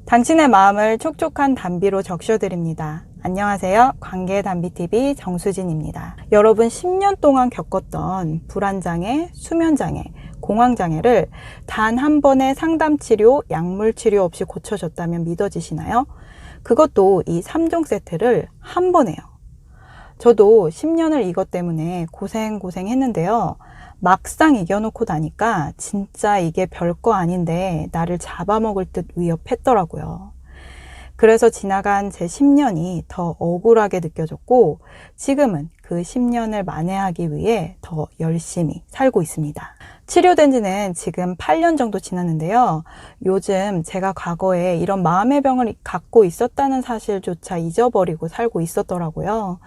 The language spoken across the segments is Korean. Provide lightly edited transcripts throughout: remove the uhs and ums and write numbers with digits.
당신의 마음을 촉촉한 담비로 적셔드립니다. 안녕하세요. 관계담비TV 정수진입니다. 여러분 10년 동안 겪었던 불안장애, 수면장애, 공황장애를 단 한 번의 상담치료, 약물치료 없이 고쳐줬다면 믿어지시나요? 그것도 이 3종 세트를 한 번에요. 저도 10년을 이것 때문에 고생했는데요. 막상 이겨놓고 나니까 진짜 이게 별거 아닌데 나를 잡아먹을 듯 위협했더라고요. 그래서 지나간 제 10년이 더 억울하게 느껴졌고 지금은 그 10년을 만회하기 위해 더 열심히 살고 있습니다. 치료된 지는 지금 8년 정도 지났는데요. 요즘 제가 과거에 이런 마음의 병을 갖고 있었다는 사실조차 잊어버리고 살고 있었더라고요.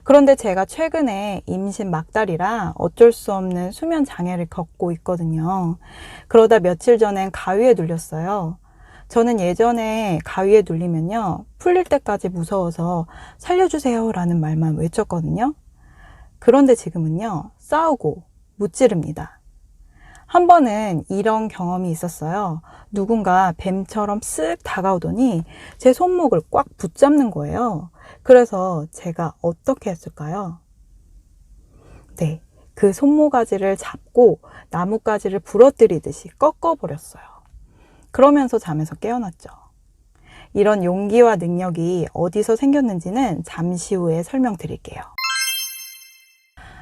그런데 제가 최근에 임신 막달이라 어쩔 수 없는 수면 장애를 겪고 있거든요. 그러다 며칠 전엔 가위에 눌렸어요. 저는 예전에 가위에 눌리면요, 풀릴 때까지 무서워서 살려주세요 라는 말만 외쳤거든요. 그런데 지금은요, 싸우고 무찌릅니다. 한 번은 이런 경험이 있었어요. 누군가 뱀처럼 쓱 다가오더니 제 손목을 꽉 붙잡는 거예요. 그래서 제가 어떻게 했을까요? 네, 그 손모가지를 잡고 나뭇가지를 부러뜨리듯이 꺾어버렸어요. 그러면서 잠에서 깨어났죠. 이런 용기와 능력이 어디서 생겼는지는 잠시 후에 설명드릴게요.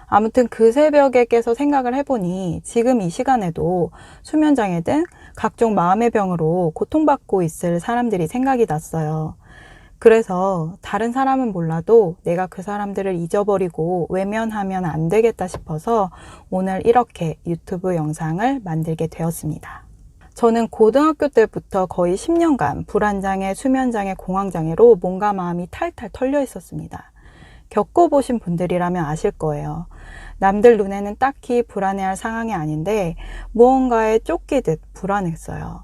아무튼 그 새벽에 깨서 생각을 해보니 지금 이 시간에도 수면장애 등 각종 마음의 병으로 고통받고 있을 사람들이 생각이 났어요. 그래서 다른 사람은 몰라도 내가 그 사람들을 잊어버리고 외면하면 안 되겠다 싶어서 오늘 이렇게 유튜브 영상을 만들게 되었습니다. 저는 고등학교 때부터 거의 10년간 불안장애, 수면장애, 공황장애로 몸과 마음이 탈탈 털려 있었습니다. 겪어보신 분들이라면 아실 거예요. 남들 눈에는 딱히 불안해할 상황이 아닌데 무언가에 쫓기듯 불안했어요.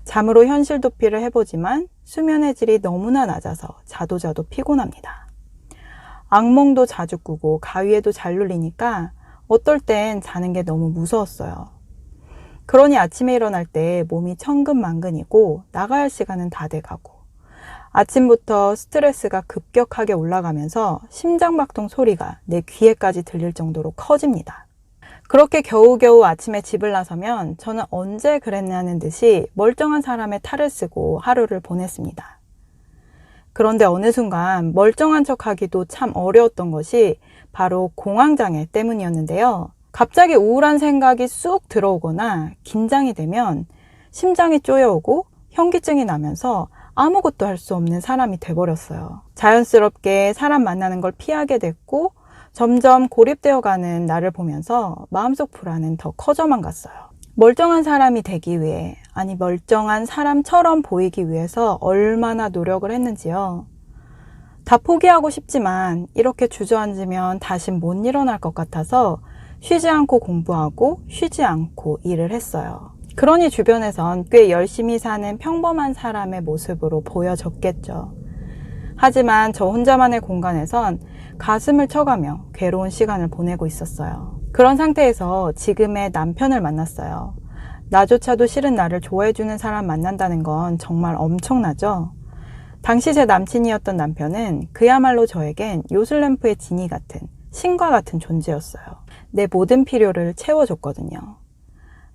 잠으로 현실 도피를 해보지만 수면의 질이 너무나 낮아서 자도 피곤합니다. 악몽도 자주 꾸고 가위에도 잘 눌리니까 어떨 땐 자는 게 너무 무서웠어요. 그러니 아침에 일어날 때 몸이 천근만근이고 나가야 할 시간은 다 돼가고 아침부터 스트레스가 급격하게 올라가면서 심장박동 소리가 내 귀에까지 들릴 정도로 커집니다. 그렇게 겨우겨우 아침에 집을 나서면 저는 언제 그랬냐는 듯이 멀쩡한 사람의 탈을 쓰고 하루를 보냈습니다. 그런데 어느 순간 멀쩡한 척하기도 참 어려웠던 것이 바로 공황장애 때문이었는데요. 갑자기 우울한 생각이 쑥 들어오거나 긴장이 되면 심장이 쪼여오고 현기증이 나면서 아무것도 할 수 없는 사람이 돼버렸어요. 자연스럽게 사람 만나는 걸 피하게 됐고 점점 고립되어가는 나를 보면서 마음속 불안은 더 커져만 갔어요. 멀쩡한 사람이 되기 위해, 아니 멀쩡한 사람처럼 보이기 위해서 얼마나 노력을 했는지요. 다 포기하고 싶지만 이렇게 주저앉으면 다시 못 일어날 것 같아서 쉬지 않고 공부하고 쉬지 않고 일을 했어요. 그러니 주변에선 꽤 열심히 사는 평범한 사람의 모습으로 보여졌겠죠. 하지만 저 혼자만의 공간에선 가슴을 쳐가며 괴로운 시간을 보내고 있었어요. 그런 상태에서 지금의 남편을 만났어요. 나조차도 싫은 나를 좋아해주는 사람 만난다는 건 정말 엄청나죠? 당시 제 남친이었던 남편은 그야말로 저에겐 요술램프의 지니 같은, 신과 같은 존재였어요. 내 모든 필요를 채워줬거든요.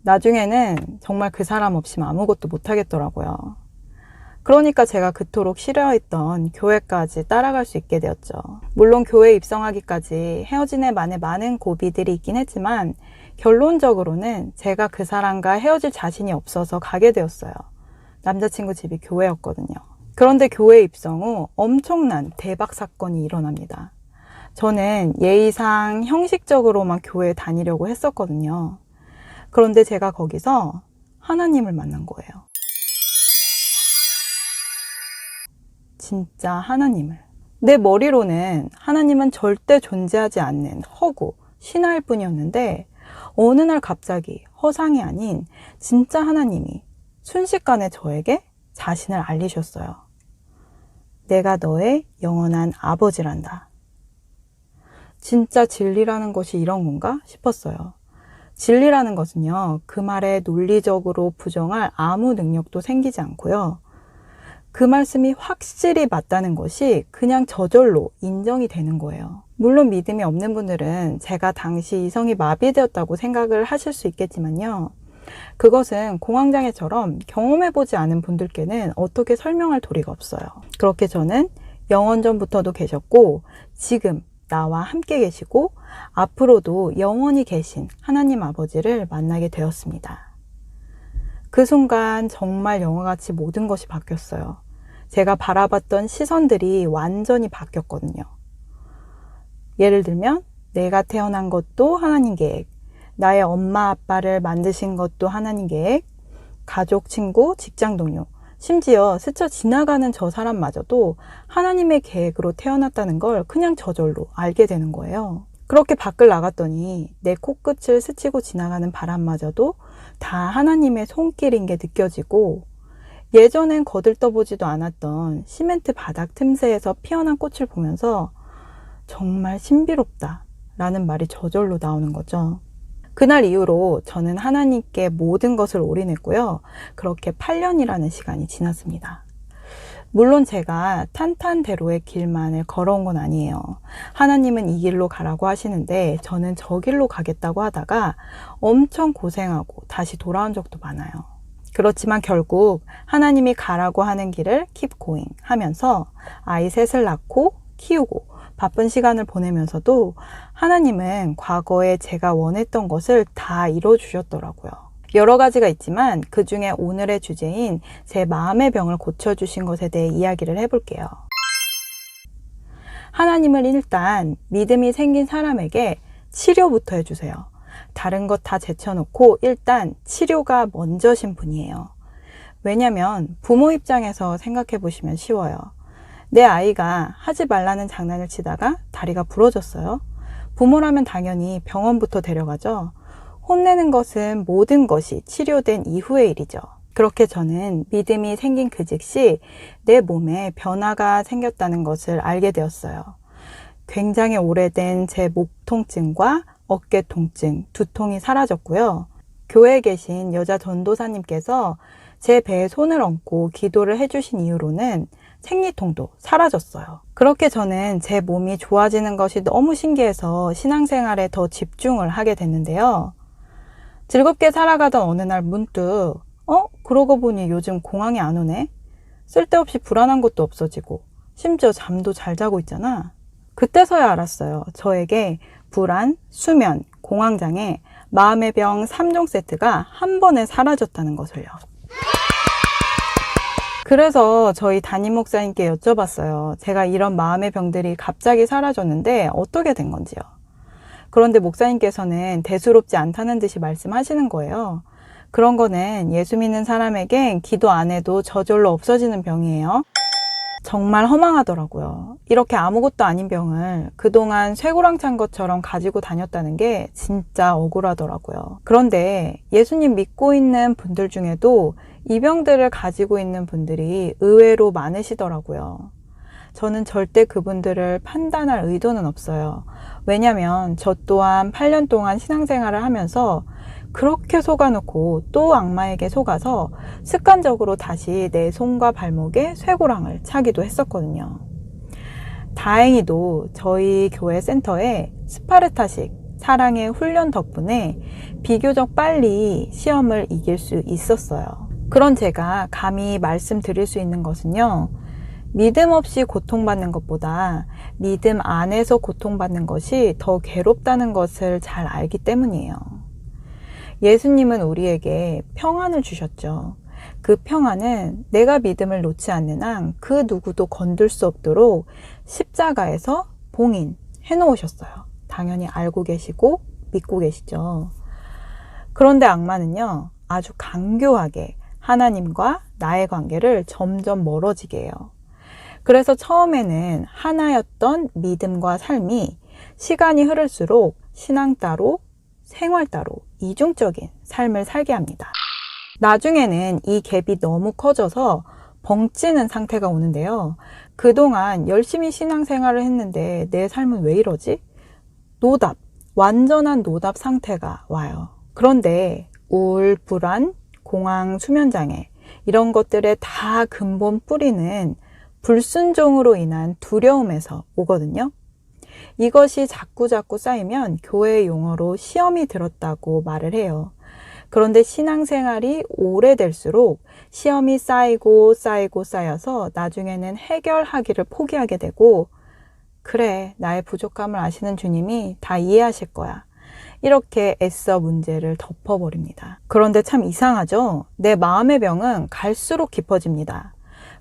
나중에는 정말 그 사람 없이는 아무것도 못하겠더라고요. 그러니까 제가 그토록 싫어했던 교회까지 따라갈 수 있게 되었죠. 물론 교회 입성하기까지 헤어진 애 만에 많은 고비들이 있긴 했지만 결론적으로는 제가 그 사람과 헤어질 자신이 없어서 가게 되었어요. 남자친구 집이 교회였거든요. 그런데 교회 입성 후 엄청난 대박 사건이 일어납니다. 저는 예의상 형식적으로만 교회에 다니려고 했었거든요. 그런데 제가 거기서 하나님을 만난 거예요. 진짜 하나님을. 내 머리로는 하나님은 절대 존재하지 않는 허구, 신화일 뿐이었는데 어느 날 갑자기 허상이 아닌 진짜 하나님이 순식간에 저에게 자신을 알리셨어요. 내가 너의 영원한 아버지란다. 진짜 진리라는 것이 이런 건가 싶었어요. 진리라는 것은요, 그 말에 논리적으로 부정할 아무 능력도 생기지 않고요. 그 말씀이 확실히 맞다는 것이 그냥 저절로 인정이 되는 거예요. 물론 믿음이 없는 분들은 제가 당시 이성이 마비되었다고 생각을 하실 수 있겠지만요. 그것은 공황장애처럼 경험해보지 않은 분들께는 어떻게 설명할 도리가 없어요. 그렇게 저는 영원전부터도 계셨고 지금 나와 함께 계시고 앞으로도 영원히 계신 하나님 아버지를 만나게 되었습니다. 그 순간 정말 영화같이 모든 것이 바뀌었어요. 제가 바라봤던 시선들이 완전히 바뀌었거든요. 예를 들면 내가 태어난 것도 하나님 계획, 나의 엄마 아빠를 만드신 것도 하나님 계획, 가족, 친구, 직장 동료, 심지어 스쳐 지나가는 저 사람마저도 하나님의 계획으로 태어났다는 걸 그냥 저절로 알게 되는 거예요. 그렇게 밖을 나갔더니 내 코끝을 스치고 지나가는 바람마저도 다 하나님의 손길인 게 느껴지고, 예전엔 거들떠보지도 않았던 시멘트 바닥 틈새에서 피어난 꽃을 보면서 정말 신비롭다 라는 말이 저절로 나오는 거죠. 그날 이후로 저는 하나님께 모든 것을 올인했고요. 그렇게 8년이라는 시간이 지났습니다. 물론 제가 탄탄대로의 길만을 걸어온 건 아니에요. 하나님은 이 길로 가라고 하시는데 저는 저 길로 가겠다고 하다가 엄청 고생하고 다시 돌아온 적도 많아요. 그렇지만 결국 하나님이 가라고 하는 길을 keep going 하면서 아이 셋을 낳고 키우고 바쁜 시간을 보내면서도 하나님은 과거에 제가 원했던 것을 다 이뤄주셨더라고요. 여러 가지가 있지만 그 중에 오늘의 주제인 제 마음의 병을 고쳐주신 것에 대해 이야기를 해볼게요. 하나님은 일단 믿음이 생긴 사람에게 치료부터 해주세요. 다른 것 다 제쳐놓고 일단 치료가 먼저신 분이에요. 왜냐면 부모 입장에서 생각해 보시면 쉬워요. 내 아이가 하지 말라는 장난을 치다가 다리가 부러졌어요. 부모라면 당연히 병원부터 데려가죠. 혼내는 것은 모든 것이 치료된 이후의 일이죠. 그렇게 저는 믿음이 생긴 그 즉시 내 몸에 변화가 생겼다는 것을 알게 되었어요. 굉장히 오래된 제 목 통증과 어깨 통증, 두통이 사라졌고요. 교회에 계신 여자 전도사님께서 제 배에 손을 얹고 기도를 해주신 이후로는 생리통도 사라졌어요. 그렇게 저는 제 몸이 좋아지는 것이 너무 신기해서 신앙생활에 더 집중을 하게 됐는데요. 즐겁게 살아가던 어느 날 문득 그러고 보니 요즘 공황이 안 오네? 쓸데없이 불안한 것도 없어지고 심지어 잠도 잘 자고 있잖아. 그때서야 알았어요. 저에게 불안, 수면, 공황장애, 마음의 병 3종 세트가 한 번에 사라졌다는 것을요. 그래서 저희 담임 목사님께 여쭤봤어요. 제가 이런 마음의 병들이 갑자기 사라졌는데 어떻게 된 건지요. 그런데 목사님께서는 대수롭지 않다는 듯이 말씀하시는 거예요. 그런 거는 예수 믿는 사람에겐 기도 안 해도 저절로 없어지는 병이에요. 정말 허망하더라고요. 이렇게 아무것도 아닌 병을 그동안 쇠고랑 찬 것처럼 가지고 다녔다는 게 진짜 억울하더라고요. 그런데 예수님 믿고 있는 분들 중에도 이 병들을 가지고 있는 분들이 의외로 많으시더라고요. 저는 절대 그분들을 판단할 의도는 없어요. 왜냐면 저 또한 8년 동안 신앙생활을 하면서 그렇게 속아놓고 또 악마에게 속아서 습관적으로 다시 내 손과 발목에 쇠고랑을 차기도 했었거든요. 다행히도 저희 교회 센터에 스파르타식 사랑의 훈련 덕분에 비교적 빨리 시험을 이길 수 있었어요. 그런 제가 감히 말씀드릴 수 있는 것은요. 믿음 없이 고통받는 것보다 믿음 안에서 고통받는 것이 더 괴롭다는 것을 잘 알기 때문이에요. 예수님은 우리에게 평안을 주셨죠. 그 평안은 내가 믿음을 놓지 않는 한 그 누구도 건들 수 없도록 십자가에서 봉인해 놓으셨어요. 당연히 알고 계시고 믿고 계시죠. 그런데 악마는요, 아주 강교하게 하나님과 나의 관계를 점점 멀어지게 해요. 그래서 처음에는 하나였던 믿음과 삶이 시간이 흐를수록 신앙 따로, 생활 따로 이중적인 삶을 살게 합니다. 나중에는 이 갭이 너무 커져서 벙찌는 상태가 오는데요. 그동안 열심히 신앙생활을 했는데 내 삶은 왜 이러지? 노답, 완전한 노답 상태가 와요. 그런데 우울, 불안, 공황, 수면장애, 이런 것들의 다 근본 뿌리는 불순종으로 인한 두려움에서 오거든요. 이것이 자꾸자꾸 쌓이면 교회 용어로 시험이 들었다고 말을 해요. 그런데 신앙생활이 오래될수록 시험이 쌓이고 쌓여서 나중에는 해결하기를 포기하게 되고, 그래, 나의 부족함을 아시는 주님이 다 이해하실 거야, 이렇게 애써 문제를 덮어버립니다. 그런데 참 이상하죠? 내 마음의 병은 갈수록 깊어집니다.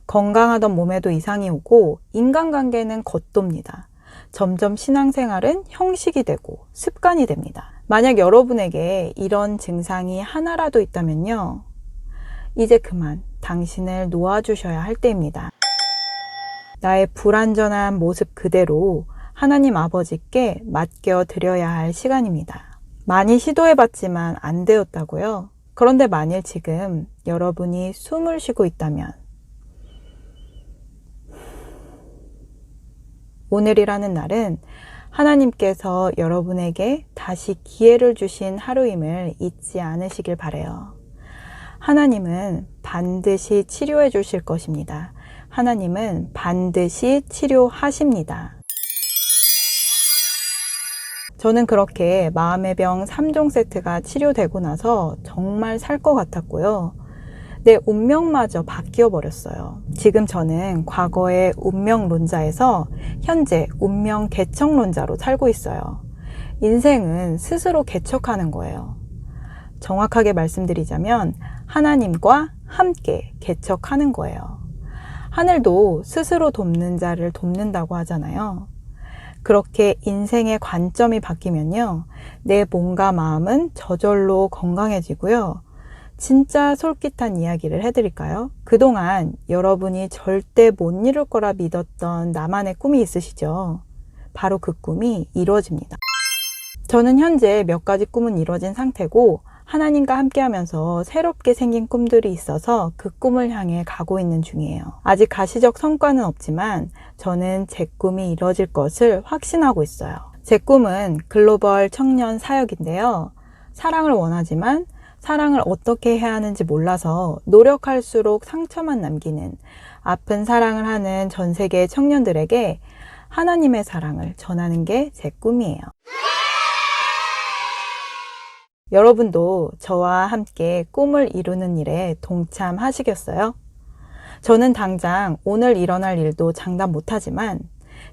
건강하던 몸에도 이상이 오고 인간관계는 겉돕니다. 점점 신앙생활은 형식이 되고 습관이 됩니다. 만약 여러분에게 이런 증상이 하나라도 있다면요, 이제 그만 당신을 놓아주셔야 할 때입니다. 나의 불완전한 모습 그대로 하나님 아버지께 맡겨 드려야 할 시간입니다. 많이 시도해봤지만 안 되었다고요? 그런데 만일 지금 여러분이 숨을 쉬고 있다면, 오늘이라는 날은 하나님께서 여러분에게 다시 기회를 주신 하루임을 잊지 않으시길 바라요. 하나님은 반드시 치료해 주실 것입니다. 하나님은 반드시 치료하십니다. 저는 그렇게 마음의 병 3종 세트가 치료되고 나서 정말 살 것 같았고요. 내 운명마저 바뀌어 버렸어요. 지금 저는 과거의 운명론자에서 현재 운명 개척론자로 살고 있어요. 인생은 스스로 개척하는 거예요. 정확하게 말씀드리자면 하나님과 함께 개척하는 거예요. 하늘도 스스로 돕는 자를 돕는다고 하잖아요. 그렇게 인생의 관점이 바뀌면요, 내 몸과 마음은 저절로 건강해지고요. 진짜 솔깃한 이야기를 해드릴까요? 그동안 여러분이 절대 못 이룰 거라 믿었던 나만의 꿈이 있으시죠? 바로 그 꿈이 이루어집니다. 저는 현재 몇 가지 꿈은 이루어진 상태고, 하나님과 함께 하면서 새롭게 생긴 꿈들이 있어서 그 꿈을 향해 가고 있는 중이에요. 아직 가시적 성과는 없지만 저는 제 꿈이 이루어질 것을 확신하고 있어요. 제 꿈은 글로벌 청년 사역인데요. 사랑을 원하지만 사랑을 어떻게 해야 하는지 몰라서 노력할수록 상처만 남기는 아픈 사랑을 하는 전 세계 청년들에게 하나님의 사랑을 전하는 게 제 꿈이에요. 여러분도 저와 함께 꿈을 이루는 일에 동참하시겠어요? 저는 당장 오늘 일어날 일도 장담 못하지만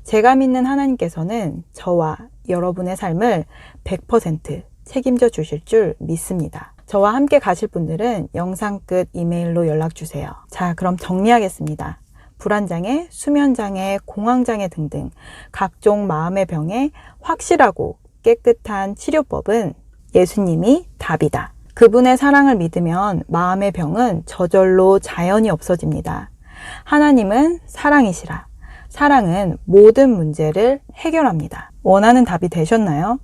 제가 믿는 하나님께서는 저와 여러분의 삶을 100% 책임져 주실 줄 믿습니다. 저와 함께 가실 분들은 영상 끝 이메일로 연락주세요. 자, 그럼 정리하겠습니다. 불안장애, 수면장애, 공황장애 등등 각종 마음의 병에 확실하고 깨끗한 치료법은 예수님이 답이다. 그분의 사랑을 믿으면 마음의 병은 저절로 자연히 없어집니다. 하나님은 사랑이시라. 사랑은 모든 문제를 해결합니다. 원하는 답이 되셨나요?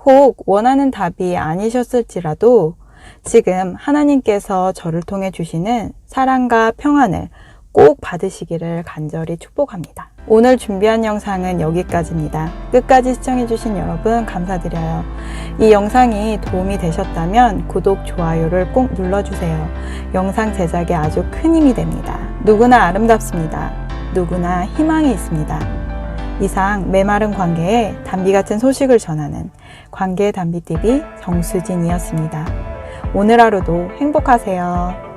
혹 원하는 답이 아니셨을지라도 지금 하나님께서 저를 통해 주시는 사랑과 평안을 꼭 받으시기를 간절히 축복합니다. 오늘 준비한 영상은 여기까지입니다. 끝까지 시청해주신 여러분 감사드려요. 이 영상이 도움이 되셨다면 구독, 좋아요를 꼭 눌러주세요. 영상 제작에 아주 큰 힘이 됩니다. 누구나 아름답습니다. 누구나 희망이 있습니다. 이상 메마른 관계에 담비 같은 소식을 전하는 관계의 담비TV 정수진이었습니다. 오늘 하루도 행복하세요.